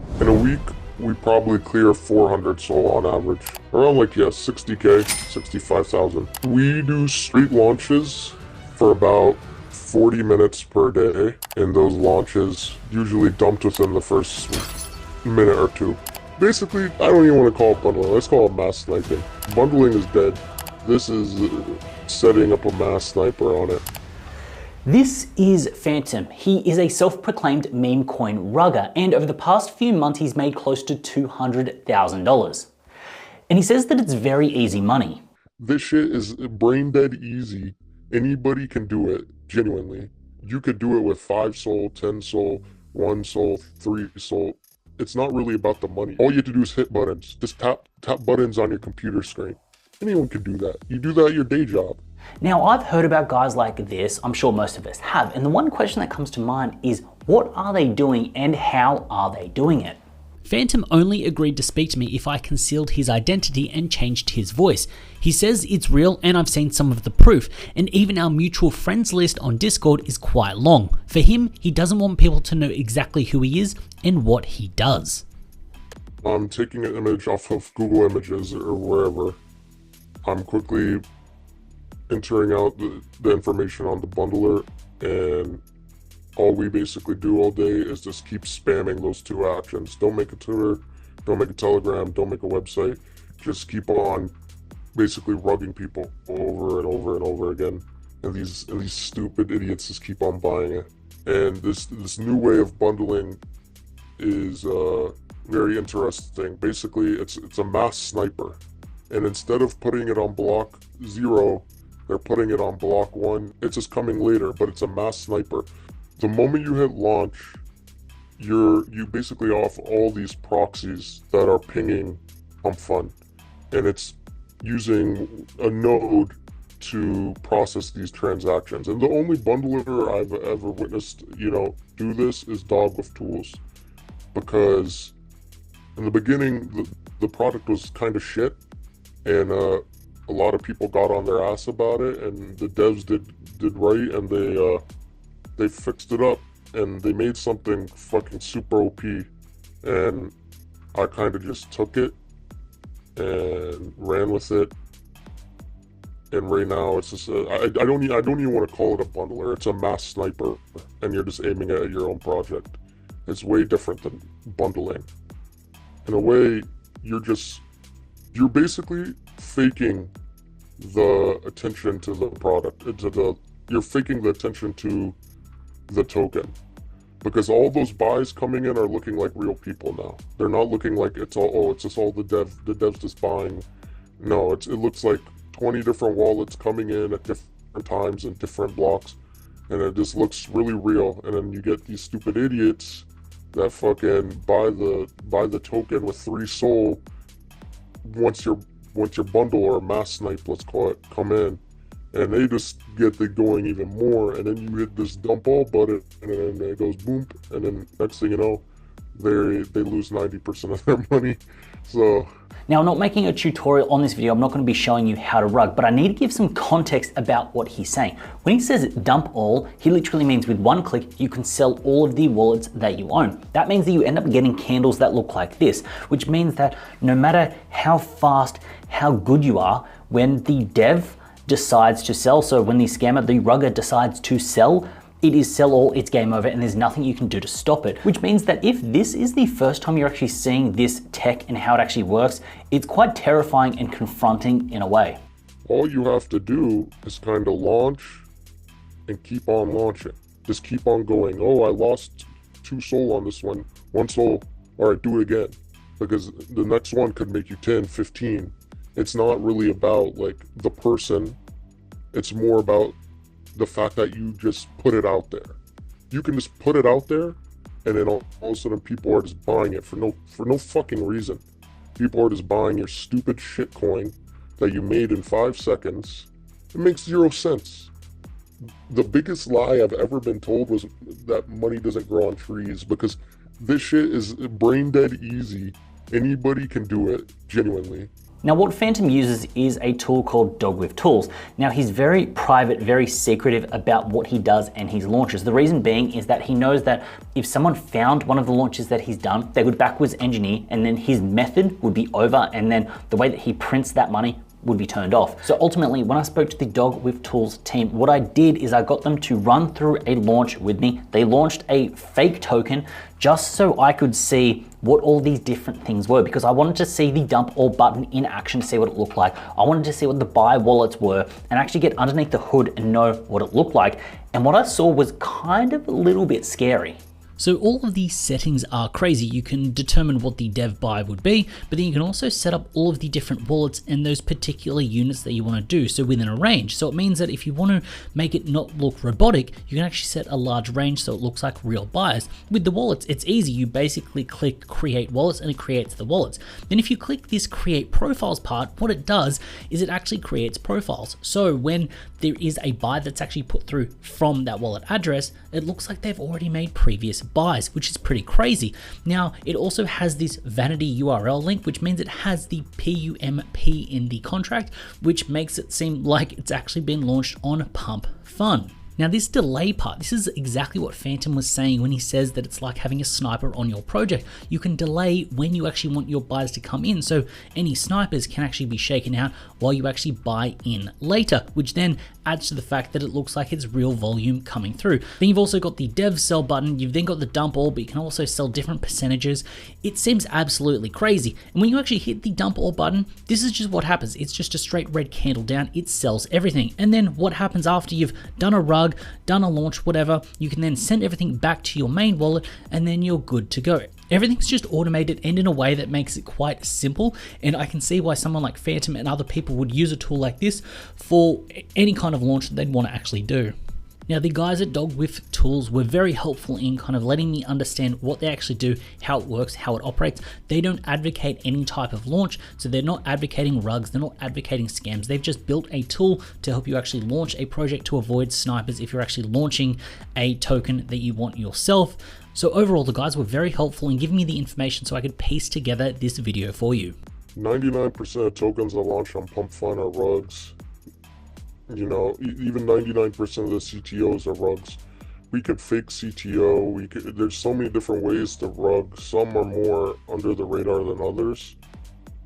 In a week, we probably clear 400 soul on average. Around like, yeah, 60k, 65,000. We do street launches for about 40 minutes per day, and those launches usually dumped within the first minute or two. Basically, I don't even want to call it bundling, let's call it mass sniping. Bundling is dead. This is setting up a mass sniper on it. This is Phantom. He is a self-proclaimed meme coin rugger, and over the past few months he's made close to $200,000. And he says that it's very easy money. This shit is brain dead easy. Anybody can do it, genuinely. You could do it with 5 soul, 10 soul, 1 soul, 3 soul. It's not really about the money. All you have to do is hit buttons. Just tap buttons on your computer screen. Anyone can do that. You do that at your day job. Now, I've heard about guys like this, I'm sure most of us have, and the one question that comes to mind is, what are they doing and how are they doing it? Phantom only agreed to speak to me if I concealed his identity and changed his voice. He says it's real and I've seen some of the proof, and even our mutual friends list on Discord is quite long. For him, he doesn't want people to know exactly who he is and what he does. I'm taking an image off of Google Images or wherever. I'm quickly entering out the information on the bundler, and all we basically do all day is just keep spamming those 2 actions. Don't make a Twitter, don't make a Telegram, don't make a website. Just keep on basically rugging people over and over and over again. And these stupid idiots just keep on buying it. And this new way of bundling is very interesting. Basically, it's a mass sniper. And instead of putting it on block 0, they're putting it on block 1. It's just coming later, but it's a mass sniper. The moment you hit launch, you basically off all these proxies that are pinging Fun, and it's using a node to process these transactions. And the only bundler I've ever witnessed, do this is Dog with Tools, because in the beginning the product was kind of shit, and a lot of people got on their ass about it, and the devs did right, and they fixed it up, and they made something fucking super OP, and I kind of just took it and ran with it, and right now it's just I don't even want to call it a bundler. It's a mass sniper, and you're just aiming at your own project. It's way different than bundling. In a way, you're basically faking the attention to the product. You're faking the attention to the token, because all those buys coming in are looking like real people now. They're not looking like it's just all the devs just buying. No, it looks like 20 different wallets coming in at different times and different blocks, and it just looks really real. And then you get these stupid idiots that fucking buy the token with 3 soul once your bundle or mass snipe, let's call it, come in, and they just get the going even more, and then you hit this dump all button, and then it goes boom, and then next thing you know, they lose 90% of their money. So now, I'm not making a tutorial on this video, I'm not going to be showing you how to rug, but I need to give some context about what he's saying. When he says dump all, he literally means with one click, you can sell all of the wallets that you own. That means that you end up getting candles that look like this, which means that no matter how fast, how good you are, when the dev decides to sell, so when the scammer, the rugger decides to sell, it is sell all, it's game over, and there's nothing you can do to stop it. Which means that if this is the first time you're actually seeing this tech and how it actually works, it's quite terrifying and confronting in a way. All you have to do is kind of launch and keep on launching. Just keep on going. Oh, I lost 2 soul on this one. 1 soul. All right, do it again. Because the next one could make you 10, 15. It's not really about like the person. It's more about the fact that you just put it out there. You can just put it out there, and then all of a sudden people are just buying it for no fucking reason. People are just buying your stupid shit coin that you made in 5 seconds. It makes 0 sense. The biggest lie I've ever been told was that money doesn't grow on trees, because this shit is brain dead easy. Anybody can do it, genuinely. Now what Phantom uses is a tool called Dog-With-Tools. Now he's very private, very secretive about what he does and his launches. The reason being is that he knows that if someone found one of the launches that he's done, they would backwards engineer and then his method would be over, and then the way that he prints that money would be turned off. So ultimately, when I spoke to the Dog-With-Tools team, what I did is I got them to run through a launch with me. They launched a fake token just so I could see what all these different things were, because I wanted to see the dump all button in action to see what it looked like. I wanted to see what the buy wallets were and actually get underneath the hood and know what it looked like. And what I saw was kind of a little bit scary. So all of these settings are crazy. You can determine what the dev buy would be, but then you can also set up all of the different wallets and those particular units that you want to do, so within a range. So it means that if you want to make it not look robotic, you can actually set a large range so it looks like real buyers. With the wallets, it's easy. You basically click create wallets and it creates the wallets. Then if you click this create profiles part, what it does is it actually creates profiles. So when there is a buy that's actually put through from that wallet address, it looks like they've already made previous buys, which is pretty crazy. Now, it also has this vanity URL link, which means it has the PUMP in the contract, which makes it seem like it's actually been launched on Pump Fun. Now this delay part, this is exactly what Phantom was saying when he says that it's like having a sniper on your project. You can delay when you actually want your buys to come in, so any snipers can actually be shaken out while you actually buy in later, which then adds to the fact that it looks like it's real volume coming through. Then you've also got the dev sell button, you've then got the dump all, but you can also sell different percentages. It seems absolutely crazy. And when you actually hit the dump all button, this is just what happens. It's just a straight red candle down, it sells everything. And then what happens after you've done a rug, done a launch, whatever, you can then send everything back to your main wallet and then you're good to go. Everything's just automated and in a way that makes it quite simple, and I can see why someone like Phantom and other people would use a tool like this for any kind of launch that they'd want to actually do. Now the guys at Dog-With-Tools were very helpful in kind of letting me understand what they actually do, how it works, how it operates. They don't advocate any type of launch, so they're not advocating rugs, they're not advocating scams. They've just built a tool to help you actually launch a project to avoid snipers if you're actually launching a token that you want yourself. So overall, the guys were very helpful in giving me the information so I could piece together this video for you. 99% of tokens that launch on Pump Fun are rugs. You know, even 99% of the CTOs are rugs. We could fake CTO, there's so many different ways to rug. Some are more under the radar than others.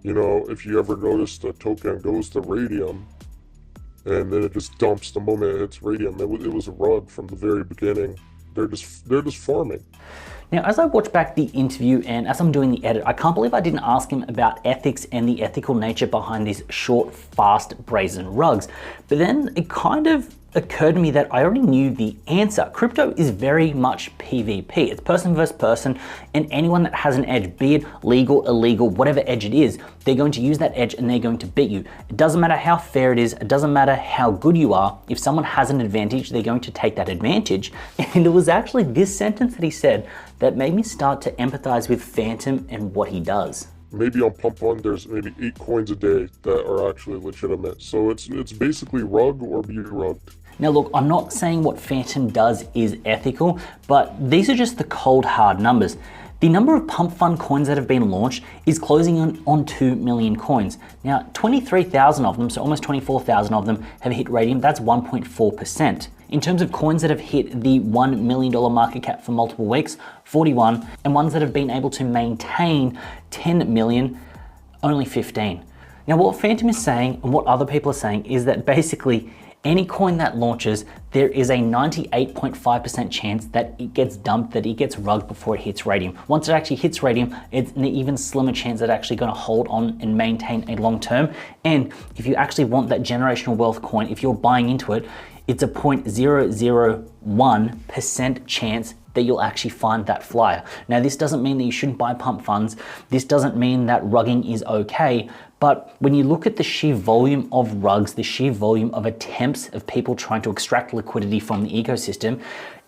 You know, if you ever notice the token goes to Radium, and then it just dumps the moment it's Radium. It was a rug from the very beginning. They're just farming. Now, as I watch back the interview and as I'm doing the edit, I can't believe I didn't ask him about ethics and the ethical nature behind these short, fast, brazen rugs. But then it kind of occurred to me that I already knew the answer. Crypto is very much PvP. It's person versus person, and anyone that has an edge, be it legal, illegal, whatever edge it is, they're going to use that edge and they're going to beat you. It doesn't matter how fair it is, it doesn't matter how good you are. If someone has an advantage, they're going to take that advantage. And it was actually this sentence that he said that made me start to empathize with Phantom and what he does. Maybe on Pump Fun, there's maybe 8 coins a day that are actually legitimate. So it's basically rug or be rugged. Now look, I'm not saying what Phantom does is ethical, but these are just the cold hard numbers. The number of Pump Fun coins that have been launched is closing on 2 million coins. Now, 23,000 of them, so almost 24,000 of them have hit Radium. That's 1.4%. In terms of coins that have hit the $1 million market cap for multiple weeks, 41, and ones that have been able to maintain 10 million, only 15. Now, what Phantom is saying and what other people are saying is that basically any coin that launches, there is a 98.5% chance that it gets dumped, that it gets rugged before it hits Radium. Once it actually hits Radium, it's an even slimmer chance that it's actually going to hold on and maintain a long term. And if you actually want that generational wealth coin, if you're buying into it, it's a 0.001% chance that you'll actually find that flyer. Now, this doesn't mean that you shouldn't buy pump funds. This doesn't mean that rugging is okay. But when you look at the sheer volume of rugs, the sheer volume of attempts of people trying to extract liquidity from the ecosystem,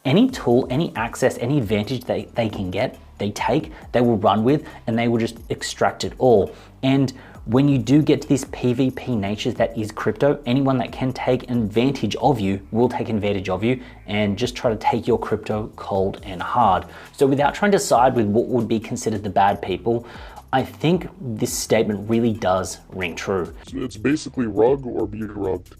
any tool, any access, any advantage they can get, they take, they will run with, and they will just extract it all. And when you do get to this PvP nature that is crypto, anyone that can take advantage of you will take advantage of you and just try to take your crypto cold and hard. So without trying to side with what would be considered the bad people, I think this statement really does ring true. It's basically rug or be rugged.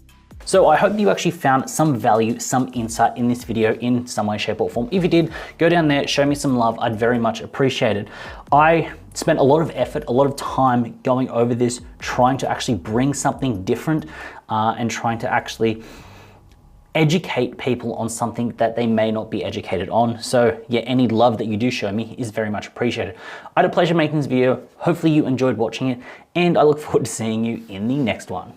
So I hope you actually found some value, some insight in this video in some way, shape or form. If you did, go down there, show me some love. I'd very much appreciate it. I spent a lot of effort, a lot of time going over this, trying to actually bring something different and trying to actually educate people on something that they may not be educated on. So yeah, any love that you do show me is very much appreciated. I had a pleasure making this video. Hopefully you enjoyed watching it, and I look forward to seeing you in the next one.